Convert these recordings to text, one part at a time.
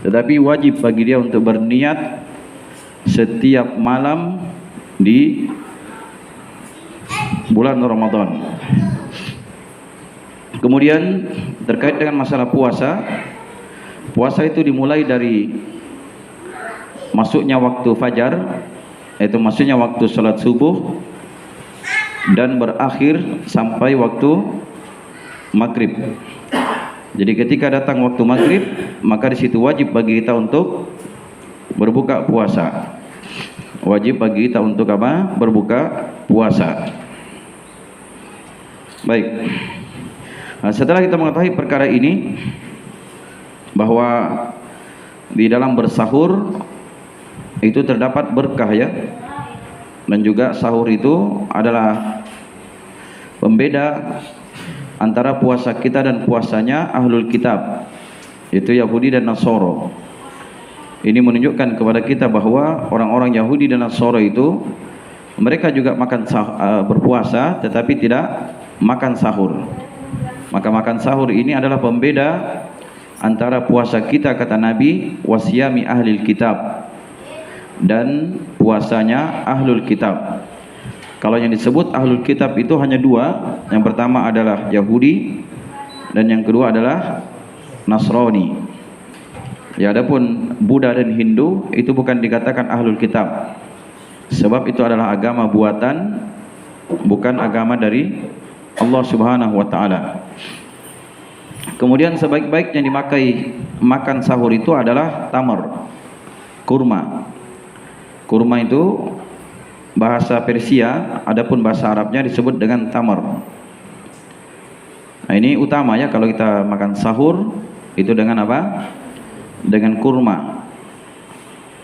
tetapi wajib bagi dia untuk berniat setiap malam di bulan Ramadan. Kemudian terkait dengan masalah puasa, puasa itu dimulai dari masuknya waktu fajar, yaitu maksudnya waktu salat subuh, dan berakhir sampai waktu maghrib. Jadi ketika datang waktu maghrib, maka di situ wajib bagi kita untuk berbuka puasa. Wajib bagi kita untuk apa? Berbuka puasa. Baik. Nah, setelah kita mengetahui perkara ini, bahwa di dalam bersahur itu terdapat berkah ya, dan juga sahur itu adalah pembeda antara puasa kita dan puasanya ahlul kitab, yaitu Yahudi dan Nasara. Ini menunjukkan kepada kita bahwa orang-orang Yahudi dan Nasara itu mereka juga berpuasa tetapi tidak makan sahur. Maka makan sahur ini adalah pembeda antara puasa kita, kata Nabi, wasyami ahlil kitab, dan puasanya ahlul kitab. Kalau yang disebut ahlul kitab itu hanya dua. Yang pertama adalah Yahudi, dan yang kedua adalah Nasrani. Ya, adapun Buddha dan Hindu itu bukan dikatakan ahlul kitab, sebab itu adalah agama buatan, bukan agama dari Allah Subhanahu wa taala. Kemudian sebaik-baik yang dimakai makan sahur itu adalah tamar, kurma. Kurma itu bahasa Persia, adapun bahasa Arabnya disebut dengan tamar. Nah, ini utama ya, kalau kita makan sahur itu dengan apa? Dengan kurma.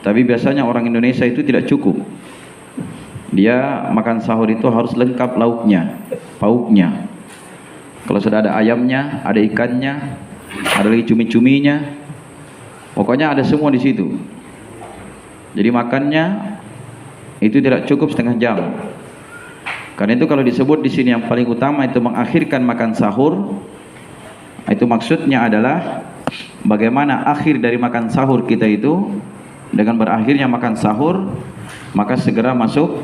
Tapi biasanya orang Indonesia itu tidak cukup. Dia makan sahur itu harus lengkap lauknya, pauknya. Kalau sudah ada ayamnya, ada ikannya, ada lagi cumi-cuminya, pokoknya ada semua di situ. Jadi makannya itu tidak cukup setengah jam. Karena itu kalau disebut di sini yang paling utama itu mengakhirkan makan sahur, itu maksudnya adalah bagaimana akhir dari makan sahur kita itu, dengan berakhirnya makan sahur maka segera masuk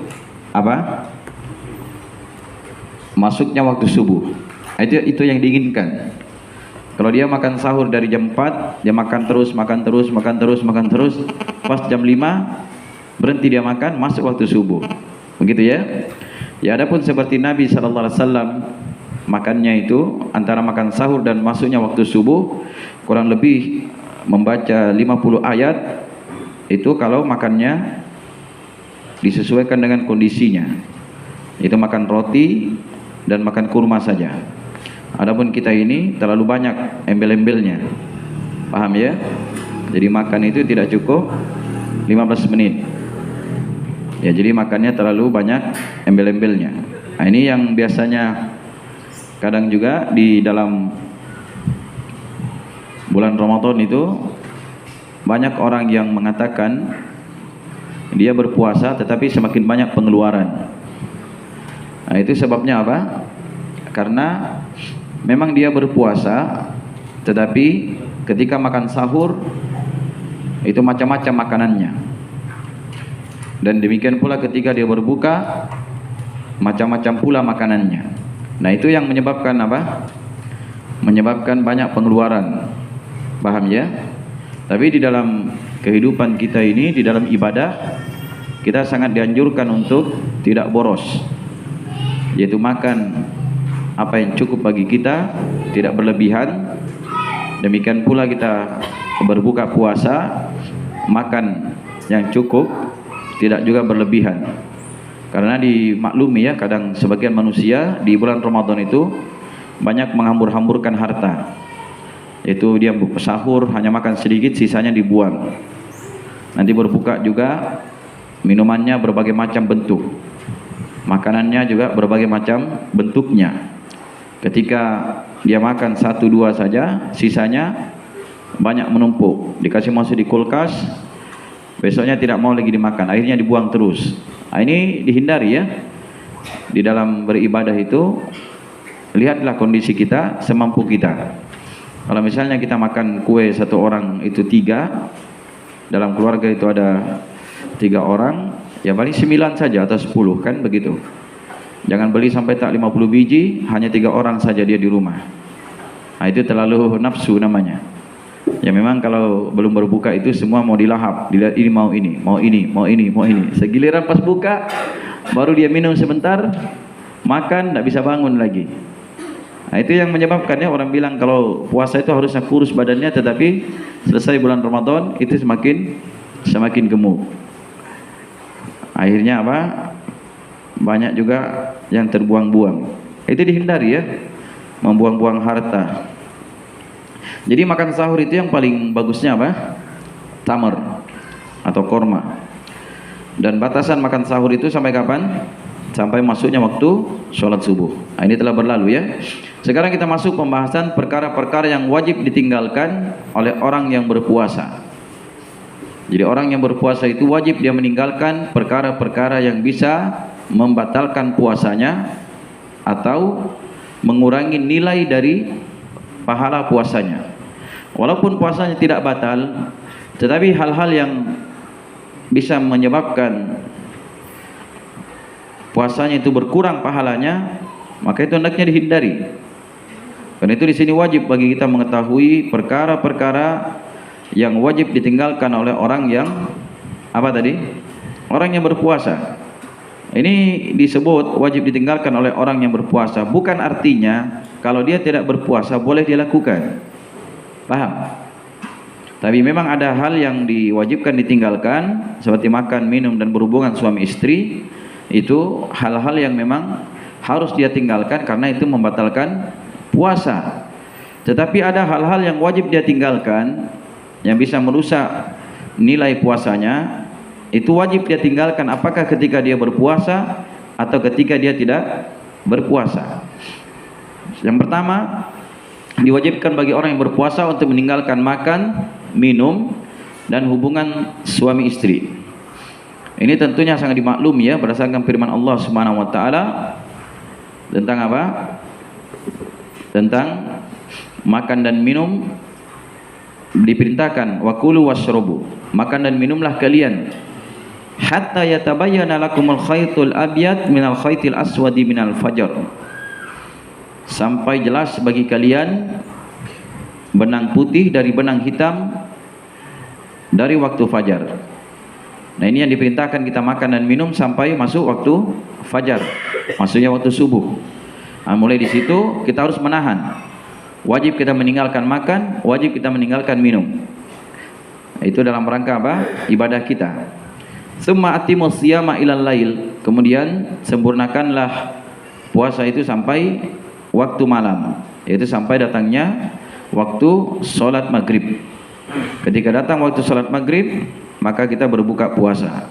apa? Masuknya waktu subuh. Itu yang diinginkan. Kalau dia makan sahur dari jam 4, dia makan terus, pas jam 5 berhenti dia makan, masuk waktu subuh. Begitu ya. Ya, adapun seperti Nabi sallallahu alaihi wasallam, makannya itu antara makan sahur dan masuknya waktu subuh kurang lebih membaca 50 ayat. Itu kalau makannya disesuaikan dengan kondisinya. Itu makan roti dan makan kurma saja. Adapun kita ini terlalu banyak embel-embelnya. Paham ya? Jadi makan itu tidak cukup 15 menit. Ya, jadi makannya terlalu banyak embel-embelnya. Nah, ini yang biasanya kadang juga di dalam bulan Ramadan itu banyak orang yang mengatakan dia berpuasa tetapi semakin banyak pengeluaran. Nah, itu sebabnya apa? Karena memang dia berpuasa tetapi ketika makan sahur itu macam-macam makanannya, dan demikian pula ketika dia berbuka macam-macam pula makanannya. Nah, itu yang menyebabkan apa? Menyebabkan banyak pengeluaran. Paham ya? Tapi di dalam kehidupan kita ini, di dalam ibadah, kita sangat dianjurkan untuk tidak boros, yaitu makan apa yang cukup bagi kita, tidak berlebihan. Demikian pula kita berbuka puasa, makan yang cukup, tidak juga berlebihan. Karena dimaklumi ya, kadang sebagian manusia di bulan Ramadan itu banyak menghambur-hamburkan harta. Itu dia sahur hanya makan sedikit, sisanya dibuang. Nanti berbuka juga minumannya berbagai macam bentuk, makanannya juga berbagai macam bentuknya. Ketika dia makan 1-2 saja, sisanya banyak menumpuk, dikasih masuk di kulkas, besoknya tidak mau lagi dimakan, akhirnya dibuang terus. Nah, ini dihindari ya. Di dalam beribadah itu lihatlah kondisi kita semampu kita. Kalau misalnya kita makan kue satu orang itu 3, dalam keluarga itu ada 3 orang, ya paling 9 saja atau 10 kan begitu. Jangan beli sampai tak 50 biji, hanya 3 orang saja dia di rumah. Nah, itu terlalu nafsu namanya. Ya memang kalau belum berbuka itu semua mau dilahap, dilihat ini mau ini, mau ini, mau ini, mau ini. Segiliran pas buka, baru dia minum sebentar, makan, tidak bisa bangun lagi. Nah, itu yang menyebabkannya orang bilang kalau puasa itu harusnya kurus badannya, tetapi selesai bulan Ramadan itu semakin gemuk. Akhirnya apa? Banyak juga yang terbuang-buang. Itu dihindari ya, membuang-buang harta. Jadi makan sahur itu yang paling bagusnya apa? Tamar atau korma. Dan batasan makan sahur itu sampai kapan? Sampai masuknya waktu sholat subuh. Nah, ini telah berlalu ya. Sekarang kita masuk pembahasan perkara-perkara yang wajib ditinggalkan oleh orang yang berpuasa. Jadi orang yang berpuasa itu wajib dia meninggalkan perkara-perkara yang bisa membatalkan puasanya atau mengurangi nilai dari pahala puasanya. Walaupun puasanya tidak batal, tetapi hal-hal yang bisa menyebabkan puasanya itu berkurang pahalanya, maka itu hendaknya dihindari. Karena itu di sini wajib bagi kita mengetahui perkara-perkara yang wajib ditinggalkan oleh orang yang apa tadi? Orang yang berpuasa. Ini disebut wajib ditinggalkan oleh orang yang berpuasa, bukan artinya kalau dia tidak berpuasa boleh dia lakukan. Paham? Tapi memang ada hal yang diwajibkan ditinggalkan, seperti makan, minum dan berhubungan suami istri. Itu hal-hal yang memang harus dia tinggalkan karena itu membatalkan puasa. Tetapi ada hal-hal yang wajib dia tinggalkan yang bisa merusak nilai puasanya. Itu wajib dia tinggalkan apakah ketika dia berpuasa atau ketika dia tidak berpuasa. Yang pertama, diwajibkan bagi orang yang berpuasa untuk meninggalkan makan, minum dan hubungan suami istri. Ini tentunya sangat dimaklumi ya berdasarkan firman Allah Subhanahu wa taala tentang apa? Tentang makan dan minum diperintahkan wa kulu washrabu. Makan dan minumlah kalian hatta yatabayyana lakumul khaytul abyad minal khaytil aswadi minal fajr. Sampai jelas bagi kalian benang putih dari benang hitam dari waktu fajar. Nah, ini yang diperintahkan kita makan dan minum sampai masuk waktu fajar, maksudnya waktu subuh. Nah, mulai di situ kita harus menahan. Wajib kita meninggalkan makan, wajib kita meninggalkan minum. Nah, itu dalam rangka apa? Ibadah kita. Summa atimus siyama ilal lail. Kemudian sempurnakanlah puasa itu sampai waktu malam, yaitu sampai datangnya waktu sholat maghrib. Ketika datang waktu sholat maghrib, maka kita berbuka puasa.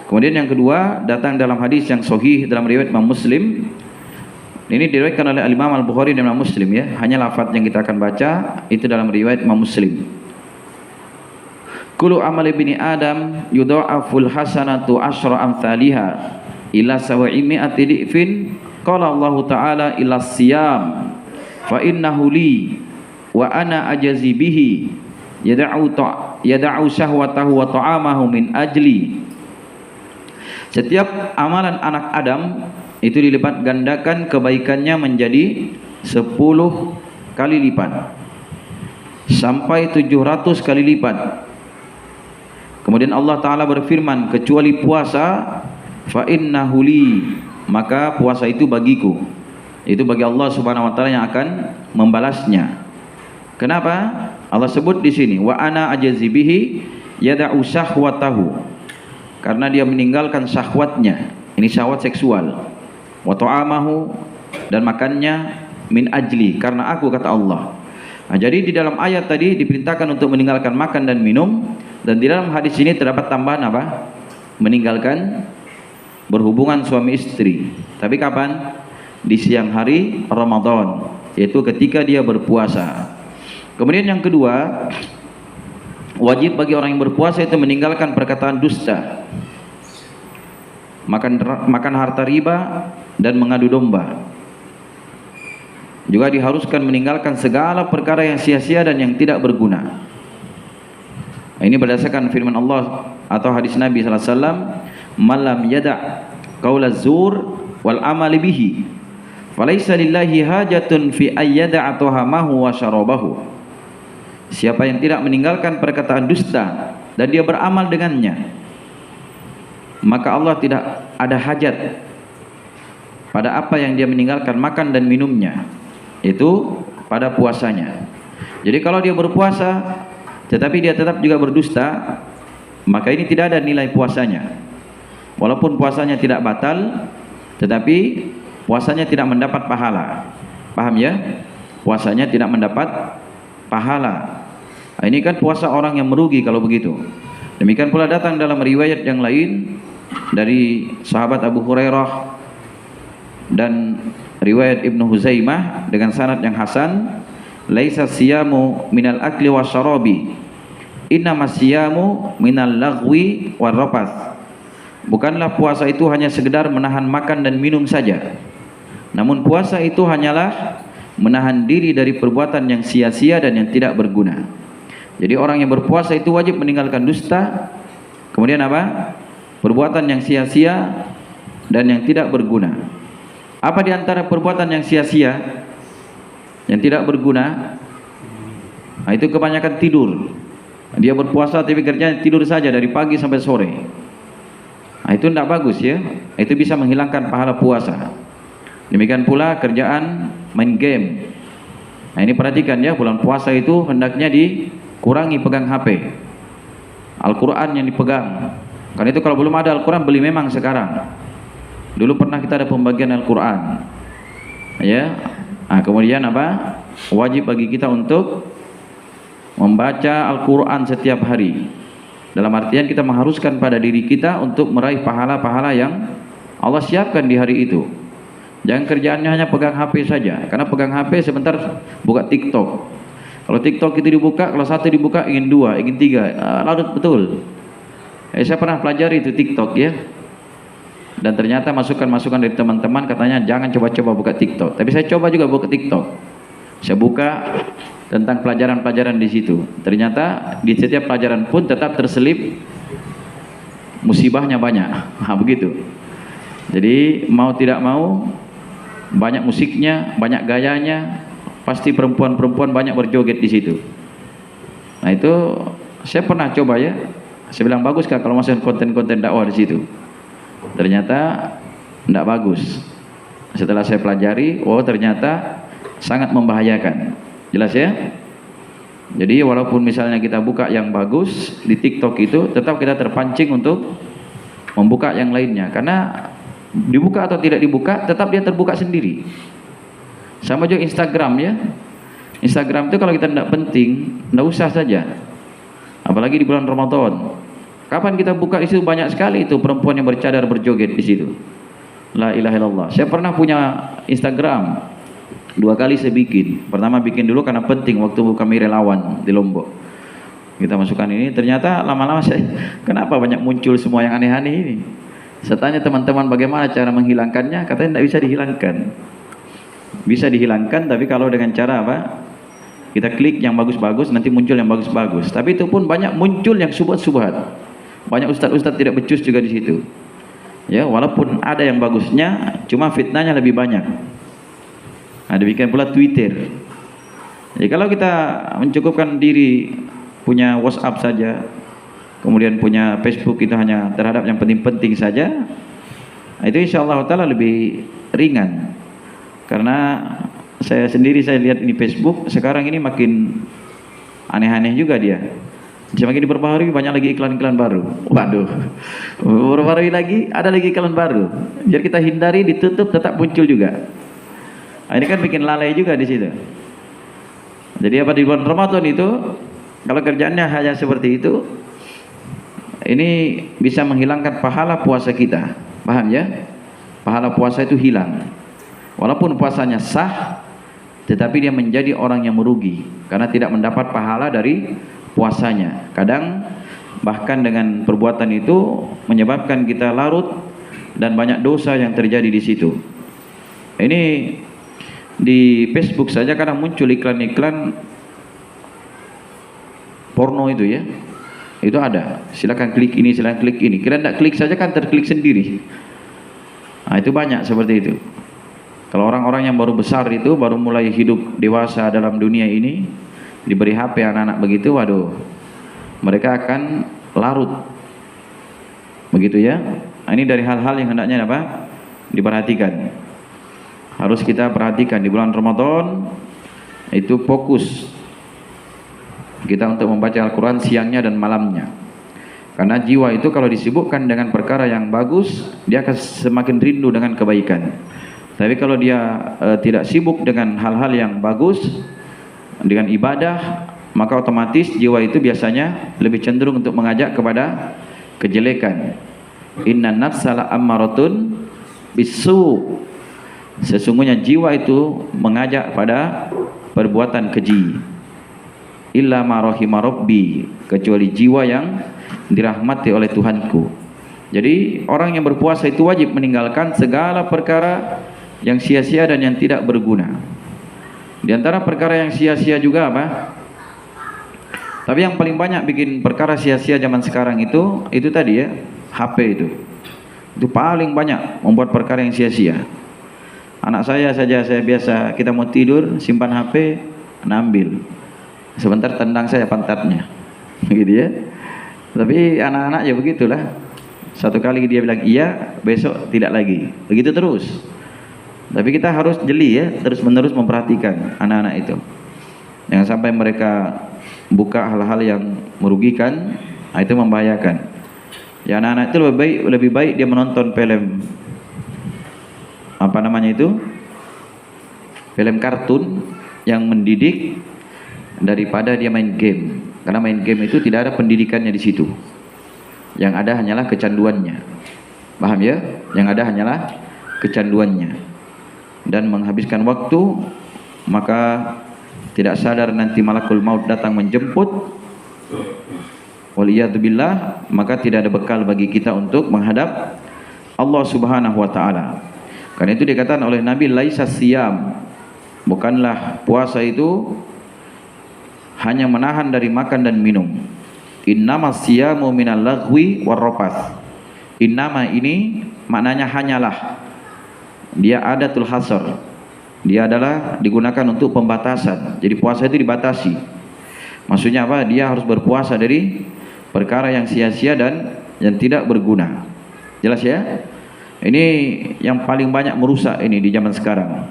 Kemudian yang kedua, datang dalam hadis yang sahih dalam riwayat Imam Muslim. Ini diriwayatkan oleh Imam Al-Bukhari dan Imam Muslim ya. Hanya lafaz yang kita akan baca itu dalam riwayat Imam Muslim. Kullu amali bini Adam yudha'aful hasanatu asyra amthaliha ila sawa'imi'ati di'fin. Qala Allah Ta'ala ila siyam fa innahu li wa ana ajazi bihi yada'u syahwatahu wa ta'amahu min ajli. Setiap amalan anak Adam itu dilipat gandakan kebaikannya menjadi 10 kali lipat sampai 700 kali lipat. Kemudian Allah Ta'ala berfirman, kecuali puasa fa innahu li, maka puasa itu bagiku. Itu bagi Allah Subhanahu wa taala yang akan membalasnya. Kenapa? Allah sebut di sini wa ana ajazi bihi yada'u syahwatahu. Karena dia meninggalkan syahwatnya. Ini syahwat seksual. Wa ta'amahu, dan makannya min ajli, karena aku, kata Allah. Nah, jadi di dalam ayat tadi diperintahkan untuk meninggalkan makan dan minum, dan di dalam hadis ini terdapat tambahan apa? Meninggalkan berhubungan suami istri. Tapi kapan? Di siang hari Ramadan, yaitu ketika dia berpuasa. Kemudian yang kedua, wajib bagi orang yang berpuasa itu meninggalkan perkataan dusta, makan harta riba dan mengadu domba. juga diharuskan meninggalkan segala perkara yang sia-sia dan yang tidak berguna. Ini berdasarkan firman Allah atau hadis Nabi sallallahu alaihi wasallam, "Malam yada' qaulaz zur wal amali bihi, falaisa lillahi hajatun fi ayyada'a tuhamahu wa syarabahu." Siapa yang tidak meninggalkan perkataan dusta dan dia beramal dengannya, maka Allah tidak ada hajat pada apa yang dia meninggalkan makan dan minumnya, itu pada puasanya. Jadi kalau dia berpuasa tetapi dia tetap juga berdusta, maka ini tidak ada nilai puasanya. Walaupun puasanya tidak batal, tetapi puasanya tidak mendapat pahala. Paham ya? Puasanya tidak mendapat pahala. Nah, ini kan puasa orang yang merugi kalau begitu. Demikian pula datang dalam riwayat yang lain dari sahabat Abu Hurairah dan riwayat Ibnu Huzaimah dengan sanad yang hasan, "Laisa siyamu minal akli wasyarabi, innamas siyamu minal lagwi warrafath." Bukanlah puasa itu hanya sekedar menahan makan dan minum saja, namun puasa itu hanyalah menahan diri dari perbuatan yang sia-sia dan yang tidak berguna. Jadi orang yang berpuasa itu wajib meninggalkan dusta, kemudian apa? Perbuatan yang sia-sia dan yang tidak berguna. Apa di antara perbuatan yang sia-sia, yang tidak berguna? Nah, itu kebanyakan tidur. Dia berpuasa tapi kerjanya tidur saja dari pagi sampai sore. Nah, itu tidak bagus ya. Itu bisa menghilangkan pahala puasa. Demikian pula kerjaan main game. Nah, ini perhatikan ya, bulan puasa itu hendaknya dikurangi pegang HP. Al-Quran yang dipegang. Karena itu kalau belum ada Al-Quran, beli memang sekarang. Dulu pernah kita ada pembagian Al-Quran. Ya. Nah, kemudian apa? Wajib bagi kita untuk membaca Al-Quran setiap hari. Dalam artian kita mengharuskan pada diri kita untuk meraih pahala-pahala yang Allah siapkan di hari itu. Jangan kerjaannya hanya pegang HP saja. Karena pegang HP sebentar buka TikTok. Kalau TikTok itu dibuka, kalau satu dibuka ingin dua, ingin tiga, larut betul. Saya pernah pelajari itu TikTok ya. Dan ternyata masukan-masukan dari teman-teman katanya jangan coba-coba buka TikTok. Tapi saya coba juga buka TikTok. Saya buka tentang pelajaran-pelajaran di situ. Ternyata di setiap pelajaran pun tetap terselip musibahnya banyak. Nah, begitu. Jadi mau tidak mau banyak musiknya, banyak gayanya, pasti perempuan-perempuan banyak berjoget di situ. Nah, itu saya pernah coba ya. Saya bilang bagus kah kalau masuk konten-konten dakwah di situ? Ternyata tidak bagus. Setelah saya pelajari, oh ternyata sangat membahayakan. Jelas ya? Jadi walaupun misalnya kita buka yang bagus di TikTok itu, tetap kita terpancing untuk membuka yang lainnya. Karena dibuka atau tidak dibuka, tetap dia terbuka sendiri. Sama juga Instagram ya. Instagram itu kalau kita tidak penting, tidak usah saja. Apalagi di bulan Ramadan. Kapan kita buka di situ banyak sekali itu perempuan yang bercadar berjoget di situ. La ilaha illallah. Saya pernah punya Instagram. 2 kali saya bikin. Pertama bikin dulu karena penting waktu kami relawan di Lombok. Kita masukkan ini, ternyata lama-lama saya, kenapa banyak muncul semua yang aneh-aneh ini? Saya tanya teman-teman bagaimana cara menghilangkannya, katanya tidak bisa dihilangkan. Bisa dihilangkan tapi kalau dengan cara apa? Kita klik yang bagus-bagus, nanti muncul yang bagus-bagus. Tapi itu pun banyak muncul yang subhat-subhat. Banyak ustadz-ustadz tidak becus juga di situ. Ya, walaupun ada yang bagusnya, cuma fitnahnya lebih banyak. Nah, demikian pula Twitter. Jadi kalau kita mencukupkan diri punya WhatsApp saja, kemudian punya Facebook itu hanya terhadap yang penting-penting saja, nah itu insyaallah ta'ala lebih ringan. Karena saya sendiri saya lihat ini Facebook sekarang ini makin aneh-aneh juga dia. Semakin diperbaharui banyak lagi iklan-iklan baru. Waduh, diperbaharui lagi ada lagi iklan baru. Jadi kita hindari, ditutup tetap muncul juga. Nah, ini kan bikin lalai juga di situ. Jadi apa di bulan Ramadan itu kalau kerjaannya hanya seperti itu, ini bisa menghilangkan pahala puasa kita. Paham ya? Pahala puasa itu hilang. Walaupun puasanya sah, tetapi dia menjadi orang yang merugi karena tidak mendapat pahala dari puasanya. Kadang bahkan dengan perbuatan itu menyebabkan kita larut dan banyak dosa yang terjadi di situ. Ini Di Facebook saja kadang muncul iklan-iklan porno itu ya. Itu ada. Silakan klik ini, silakan klik ini. Kira tidak klik saja kan terklik sendiri. Nah, itu banyak seperti itu. Kalau orang-orang yang baru besar itu, baru mulai hidup dewasa dalam dunia ini, diberi HP anak-anak begitu, waduh, mereka akan larut. Begitu ya. Nah, ini dari hal-hal yang hendaknya apa? Diperhatikan. Harus kita perhatikan di bulan Ramadan itu fokus kita untuk membaca Al-Quran siangnya dan malamnya. Karena jiwa itu kalau disibukkan dengan perkara yang bagus, dia akan semakin rindu dengan kebaikan. Tapi kalau dia tidak sibuk dengan hal-hal yang bagus, dengan ibadah, maka otomatis jiwa itu biasanya lebih cenderung untuk mengajak kepada kejelekan. Inna nafsala ammaratun bisu. Sesungguhnya jiwa itu mengajak pada perbuatan keji. Illa ma rahima rabbi, kecuali jiwa yang dirahmati oleh Tuhanku. Jadi orang yang berpuasa itu wajib meninggalkan segala perkara yang sia-sia dan yang tidak berguna. Di antara perkara yang sia-sia juga apa? Tapi yang paling banyak bikin perkara sia-sia zaman sekarang itu tadi ya, HP itu. Itu paling banyak membuat perkara yang sia-sia. Anak saya saja, saya biasa kita mau tidur simpan HP, ambil. Sebentar tendang saya pantatnya. Begitu ya. Tapi anak-anak ya begitulah. Satu kali dia bilang iya, besok tidak lagi. Begitu terus. Tapi kita harus jeli ya, terus-menerus memperhatikan anak-anak itu. Jangan sampai mereka buka hal-hal yang merugikan, itu membahayakan. Ya anak-anak itu lebih baik dia menonton film apa namanya itu? Film kartun yang mendidik daripada dia main game. Karena main game itu tidak ada pendidikannya di situ. Yang ada hanyalah kecanduannya. Paham ya? Yang ada hanyalah kecanduannya. Dan menghabiskan waktu, maka tidak sadar nanti malakul maut datang menjemput. Waliyadzubillah, maka tidak ada bekal bagi kita untuk menghadap Allah Subhanahu wa taala. Karena itu dikatakan oleh Nabi, laisa siyam, bukanlah puasa itu hanya menahan dari makan dan minum. Innamas siyamu minal laghwi warrafath. Innama ini maknanya hanyalah. Dia adatul hasar. Dia adalah digunakan untuk pembatasan. Jadi puasa itu dibatasi. Maksudnya apa? Dia harus berpuasa dari perkara yang sia-sia dan yang tidak berguna. Jelas ya? Ini yang paling banyak merusak ini di zaman sekarang.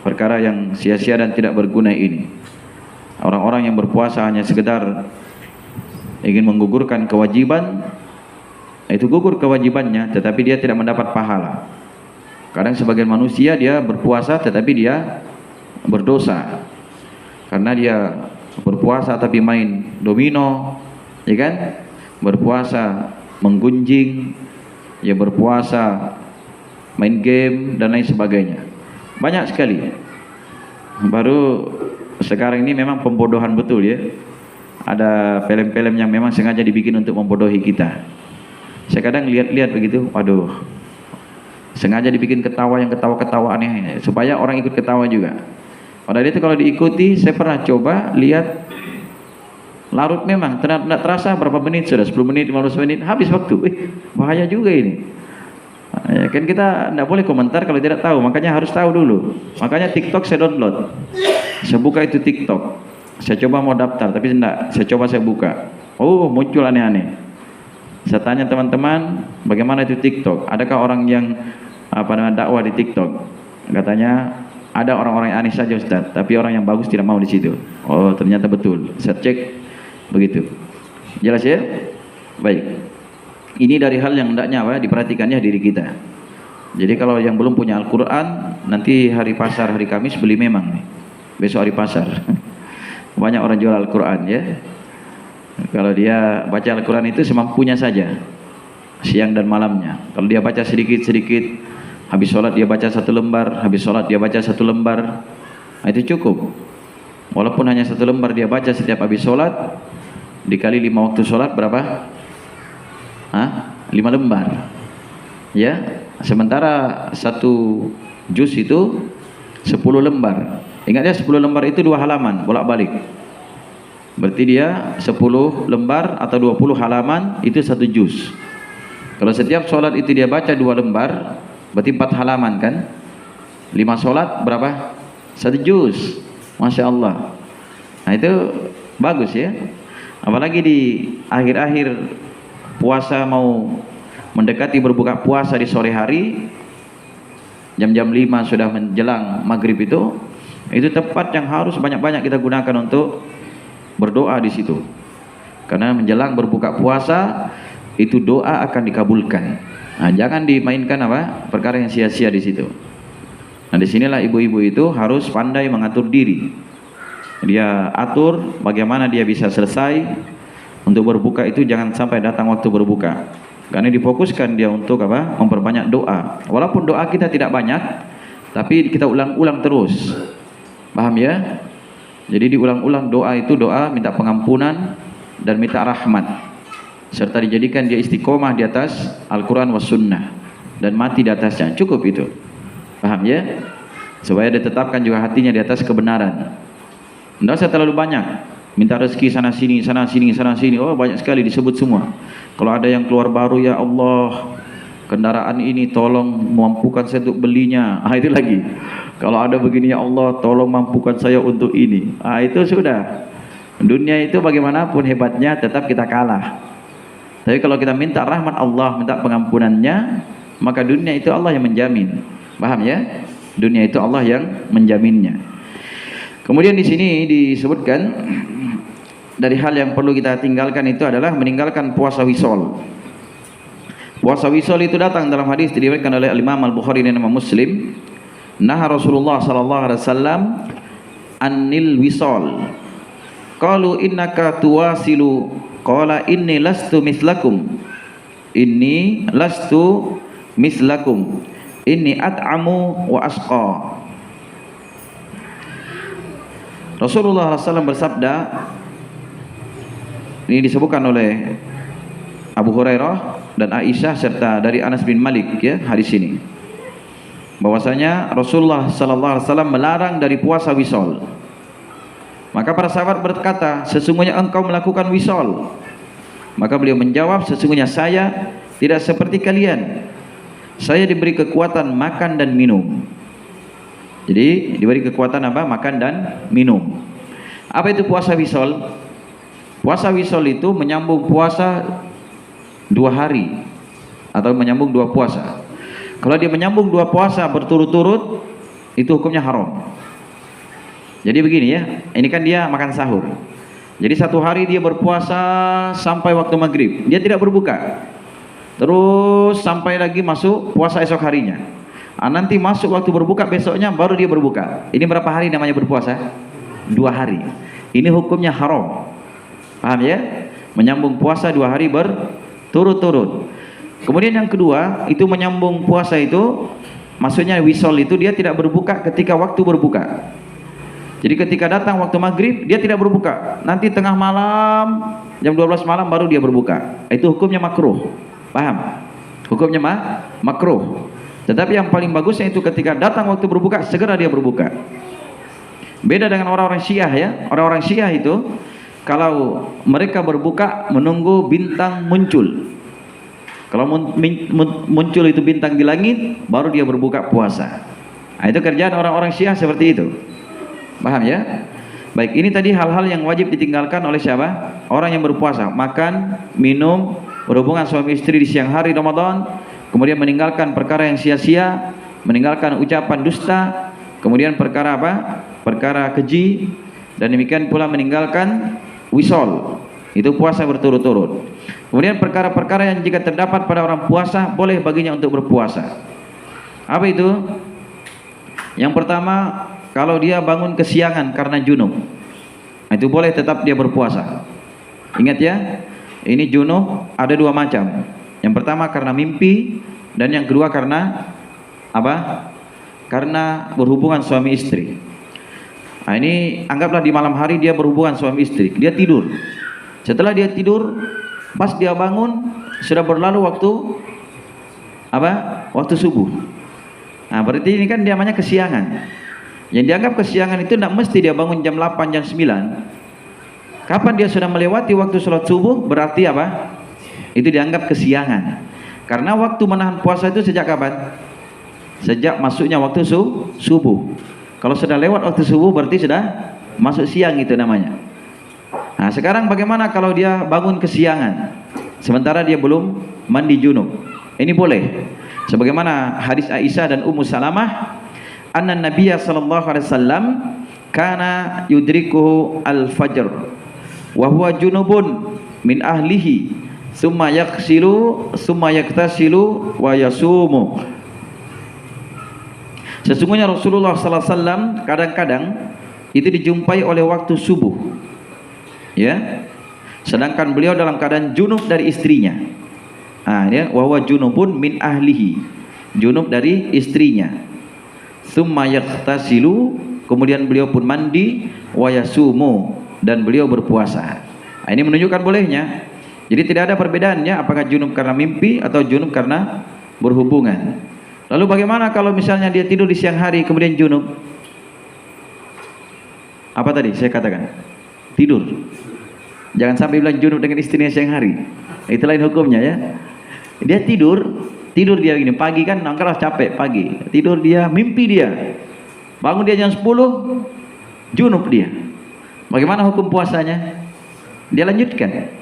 Perkara yang sia-sia dan tidak berguna ini. Orang-orang yang berpuasa hanya sekedar ingin menggugurkan kewajiban, itu gugur kewajibannya, tetapi dia tidak mendapat pahala. Kadang sebagian manusia dia berpuasa tetapi dia berdosa. Karena dia berpuasa tapi main domino, ya kan? Berpuasa menggunjing, ya berpuasa main game dan lain sebagainya. Banyak sekali. Baru sekarang ini memang pembodohan betul ya. Ada film-film yang memang sengaja dibikin untuk membodohi kita. Saya kadang lihat-lihat begitu, waduh, sengaja dibikin ketawa yang ketawa-ketawa aneh supaya orang ikut ketawa juga. Padahal itu kalau diikuti, saya pernah coba lihat, larut memang, tidak terasa berapa menit sudah, 10 menit, 15 menit, habis waktu. Bahaya juga ini. Ya, kan kita tidak boleh komentar kalau tidak tahu, makanya harus tahu dulu. Makanya TikTok saya download. Saya buka itu TikTok. Saya coba mau daftar, tapi tidak. Saya buka. Oh, muncul aneh-aneh. Saya tanya teman-teman, bagaimana itu TikTok? Adakah orang yang dakwah di TikTok? Katanya ada orang-orang yang aneh saja Ustaz, tapi orang yang bagus tidak mau di situ. Oh, ternyata betul. Saya cek begitu. Jelas ya? Baik. Ini dari hal yang hendaknya diperhatikannya diri kita. Jadi kalau yang belum punya Al-Quran, nanti hari pasar, hari Kamis beli memang nih. Besok hari pasar. Banyak orang jual Al-Quran ya. Kalau dia baca Al-Quran itu semampunya saja, siang dan malamnya. Kalau dia baca sedikit-sedikit, habis sholat dia baca 1 lembar, habis sholat dia baca 1 lembar, nah, itu cukup. Walaupun hanya 1 lembar dia baca setiap habis sholat, dikali 5 waktu sholat berapa? 5 lembar. Ya, sementara 1 juz itu 10 lembar. Ingat ya, 10 lembar itu 2 halaman bolak-balik. Berarti dia 10 lembar atau 20 halaman itu 1 juz. Kalau setiap sholat itu dia baca 2 lembar, berarti 4 halaman kan? 5 sholat berapa? 1 juz. Masya Allah. Nah itu bagus ya. Apalagi di akhir-akhir puasa, mau mendekati berbuka puasa di sore hari, jam-jam 5 sudah menjelang maghrib, itu tempat yang harus banyak-banyak kita gunakan untuk berdoa di situ. Karena menjelang berbuka puasa itu doa akan dikabulkan. Nah, jangan dimainkan perkara yang sia-sia di situ. Nah, disinilah ibu-ibu itu harus pandai mengatur diri. Dia atur bagaimana dia bisa selesai untuk berbuka itu, jangan sampai datang waktu berbuka. Karena difokuskan dia untuk memperbanyak doa. Walaupun doa kita tidak banyak, tapi kita ulang-ulang terus. Paham ya? Jadi diulang-ulang doa itu, doa minta pengampunan dan minta rahmat, serta dijadikan dia istiqomah di atas Al-Quran was sunnah dan mati di atasnya. Cukup itu. Paham ya? Supaya ditetapkan juga hatinya di atas kebenaran. Tidak usah terlalu banyak minta rezeki sana sini, sana sini, sana sini. Oh, banyak sekali disebut semua. Kalau ada yang keluar baru, ya Allah, kendaraan ini tolong mampukan saya untuk belinya. Itu lagi. Kalau ada begini, ya Allah, tolong mampukan saya untuk ini. Itu sudah. Dunia itu bagaimanapun hebatnya tetap kita kalah. Tapi kalau kita minta rahmat Allah, minta pengampunannya, maka dunia itu Allah yang menjamin. Paham ya? Dunia itu Allah yang menjaminnya. Kemudian di sini disebutkan dari hal yang perlu kita tinggalkan itu adalah meninggalkan puasa wisol. Puasa wisol itu datang dalam hadis diriwayatkan oleh Imam Al-Bukhari dan Imam Muslim. Nah, Rasulullah sallallahu alaihi wasallam anil wisol. Qalu innaka tuwasilu, qala inni lastu mislakum. Inni lastu mislakum. Inni at'amu wa asqa. Rasulullah SAW bersabda, ini disebutkan oleh Abu Hurairah dan Aisyah serta dari Anas bin Malik ya, hadis ini, bahwasanya Rasulullah SAW melarang dari puasa wisol. Maka para sahabat berkata, sesungguhnya engkau melakukan wisol. Maka beliau menjawab, sesungguhnya saya tidak seperti kalian. Saya diberi kekuatan makan dan minum. Jadi diberi kekuatan makan dan minum. Apa itu puasa wisol? Puasa wisol itu menyambung puasa 2 hari atau menyambung 2 puasa. Kalau dia menyambung 2 puasa berturut-turut, itu hukumnya haram. Jadi begini ya, ini kan dia makan sahur. Jadi 1 hari dia berpuasa sampai waktu maghrib, dia tidak berbuka. Terus sampai lagi masuk puasa esok harinya. Nanti masuk waktu berbuka besoknya baru dia berbuka. Ini berapa hari namanya berpuasa? 2 hari. Ini hukumnya haram. Paham ya? Menyambung puasa 2 hari berturut-turut. Kemudian yang kedua, itu menyambung puasa itu, maksudnya wisol itu dia tidak berbuka ketika waktu berbuka. Jadi ketika datang waktu maghrib dia tidak berbuka. Nanti tengah malam jam 12 malam baru dia berbuka. Itu hukumnya makruh. Paham? Hukumnya makruh. Tetapi yang paling bagusnya itu ketika datang waktu berbuka, segera dia berbuka. Beda dengan orang-orang Syiah ya. Orang-orang Syiah itu kalau mereka berbuka menunggu bintang muncul. Kalau muncul itu bintang di langit, baru dia berbuka puasa. Nah, itu kerjaan orang-orang Syiah seperti itu. Paham ya? Baik, ini tadi hal-hal yang wajib ditinggalkan oleh siapa? Orang yang berpuasa. Makan, minum, berhubungan suami istri di siang hari Ramadan. Kemudian meninggalkan perkara yang sia-sia, meninggalkan ucapan dusta, kemudian perkara perkara keji, dan demikian pula meninggalkan wisol. Itu puasa berturut-turut. Kemudian perkara-perkara yang jika terdapat pada orang puasa boleh baginya untuk berpuasa. Apa itu? Yang pertama, kalau dia bangun kesiangan karena junub, itu boleh tetap dia berpuasa. Ingat ya, ini junub ada 2 macam. Yang pertama karena mimpi, dan yang kedua karena Karena berhubungan suami istri. Nah, ini anggaplah di malam hari dia berhubungan suami istri, dia tidur. Setelah dia tidur, pas dia bangun sudah berlalu waktu Waktu subuh. Nah, berarti ini kan dia namanya kesiangan. Yang dianggap kesiangan itu tidak mesti dia bangun jam 8, jam 9. Kapan dia sudah melewati waktu sholat subuh, berarti apa? Itu dianggap kesiangan. Karena waktu menahan puasa itu sejak kapan? Sejak masuknya waktu subuh. Kalau sudah lewat waktu subuh berarti sudah masuk siang, itu namanya. Nah, sekarang bagaimana kalau dia bangun kesiangan sementara dia belum mandi junub? Ini boleh. Sebagaimana hadis Aisyah dan Ummu Salamah, anna Nabiyya sallallahu alaihi wasallam kana yudrikuhu al-fajr wa huwa junubun min ahlihi summa yaghsilu summa yaktasilu wa yasumu. Sesungguhnya Rasulullah sallallahu alaihi wasallam kadang-kadang itu dijumpai oleh waktu subuh, ya, sedangkan beliau dalam keadaan junub dari istrinya. Ya, wa huwa junubun min ahlihi, junub dari istrinya. Tsumma yaghtasilu, kemudian beliau pun mandi, wa yasumu, dan beliau berpuasa. Ini menunjukkan bolehnya. Jadi tidak ada perbedaannya apakah junub karena mimpi atau junub karena berhubungan. Lalu bagaimana kalau misalnya dia tidur di siang hari kemudian junub? Apa tadi saya katakan? Tidur. Jangan sampai bilang junub dengan istrinya siang hari. Itu lain hukumnya, ya. Dia tidur dia gini, pagi kan angkatlah capek pagi. Tidur dia, mimpi dia. Bangun dia jam 10, junub dia. Bagaimana hukum puasanya? Dia lanjutkan.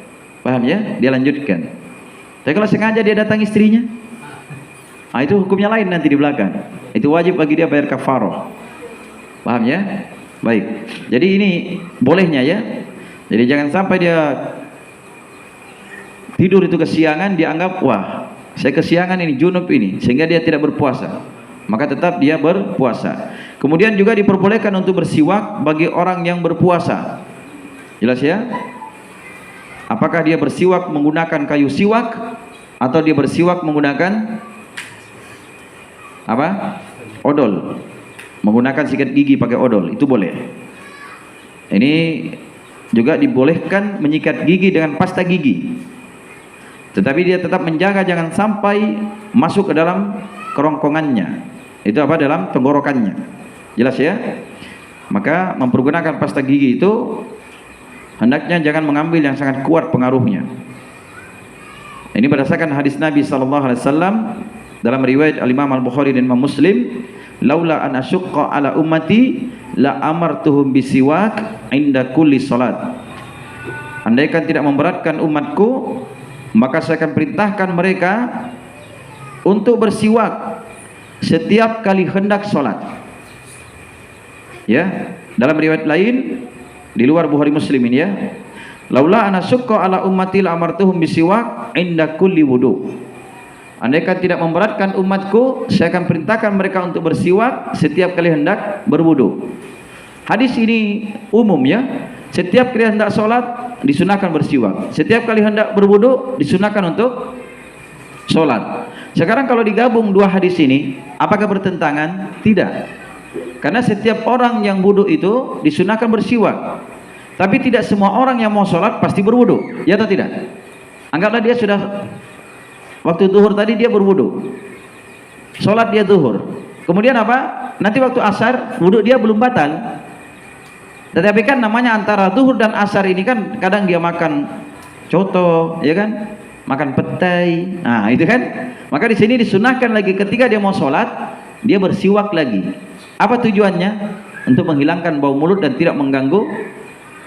Paham ya? Dia lanjutkan. Tapi kalau sengaja dia datang istrinya, itu hukumnya lain nanti di belakang. Itu wajib bagi dia bayar kafarah. Paham ya? Baik. Jadi ini bolehnya, ya. Jadi jangan sampai dia tidur itu kesiangan, dianggap wah, saya kesiangan ini, junub ini, sehingga dia tidak berpuasa. Maka tetap dia berpuasa. Kemudian juga diperbolehkan untuk bersiwak bagi orang yang berpuasa. Jelas ya? Apakah dia bersiwak menggunakan kayu siwak atau dia bersiwak menggunakan apa? Odol. Menggunakan sikat gigi pakai odol, itu boleh. Ini juga dibolehkan menyikat gigi dengan pasta gigi. Tetapi dia tetap menjaga jangan sampai masuk ke dalam kerongkongannya. Itu apa? Dalam tenggorokannya. Jelas ya? Maka mempergunakan pasta gigi itu hendaknya jangan mengambil yang sangat kuat pengaruhnya. Ini berdasarkan hadis Nabi sallallahu alaihi wasallam dalam riwayat Al-Imam Al-Bukhari dan Imam Muslim, laula an asyqa ala ummati la amartuhum bisiwak inda kulli salat. Andaikan tidak memberatkan umatku, maka saya akan perintahkan mereka untuk bersiwak setiap kali hendak salat. Ya, dalam riwayat lain di luar Bukhari Muslim ini, ya, laula an asyqa ala ummati la amartuhum bisiwak inda kulli wudu. Andaikan tidak memberatkan umatku, saya akan perintahkan mereka untuk bersiwak setiap kali hendak berwudu. Hadis ini umum, ya. Setiap kali hendak sholat disunahkan bersiwak. Setiap kali hendak berwudu disunahkan untuk sholat. Sekarang kalau digabung dua hadis ini, apakah bertentangan? Tidak. Karena setiap orang yang wudu itu disunahkan bersiwak. Tapi tidak semua orang yang mau sholat pasti berwudu, ya atau tidak? Anggaplah dia sudah waktu zuhur tadi dia berwudu, sholat dia zuhur, kemudian apa? Nanti waktu asar wudu dia belum batal. Tetapi kan namanya antara zuhur dan asar ini kan kadang dia makan coto, ya kan? Makan petai. Nah, itu kan. Maka di sini disunahkan lagi ketika dia mau sholat, dia bersiwak lagi. Apa tujuannya? Untuk menghilangkan bau mulut dan tidak mengganggu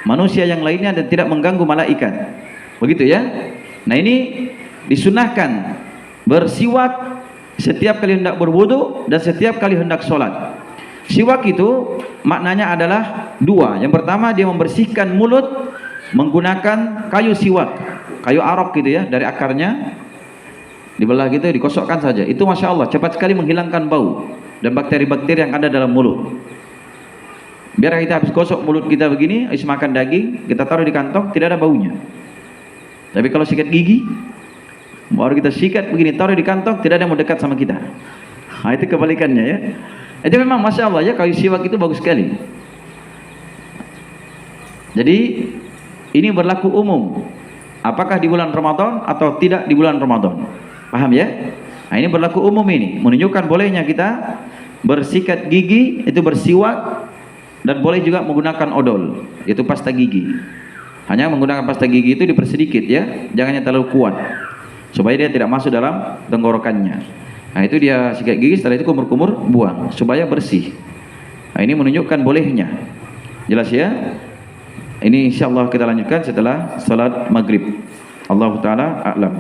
manusia yang lainnya dan tidak mengganggu malaikat. Begitu ya. Nah, ini disunahkan bersiwak setiap kali hendak berwudu dan setiap kali hendak sholat. Siwak itu maknanya adalah dua. Yang pertama, dia membersihkan mulut menggunakan kayu siwak, kayu arok gitu ya, dari akarnya dibelah gitu, dikosokkan saja. Itu masya Allah cepat sekali menghilangkan bau dan bakteri-bakteri yang ada dalam mulut. Biar kita habis gosok mulut kita begini, habis makan daging, kita taruh di kantong, tidak ada baunya. Tapi kalau sikat gigi, baru kita sikat begini, taruh di kantong, tidak ada yang mau dekat sama kita. Nah, itu kebalikannya, ya. Itu memang masya Allah, ya, kayu siwak itu bagus sekali. Jadi ini berlaku umum, apakah di bulan Ramadan atau tidak di bulan Ramadan. Paham ya? Nah, ini berlaku umum, ini menunjukkan bolehnya kita bersikat gigi, itu bersiwak, dan boleh juga menggunakan odol, yaitu pasta gigi. Hanya menggunakan pasta gigi itu dipersedikit ya, jangan yang terlalu kuat, supaya dia tidak masuk dalam tenggorokannya. Nah itu dia sikat gigi, setelah itu kumur-kumur buang, supaya bersih. Nah ini menunjukkan bolehnya. Jelas ya? Ini insyaallah kita lanjutkan setelah salat maghrib. Allah Ta'ala a'lam.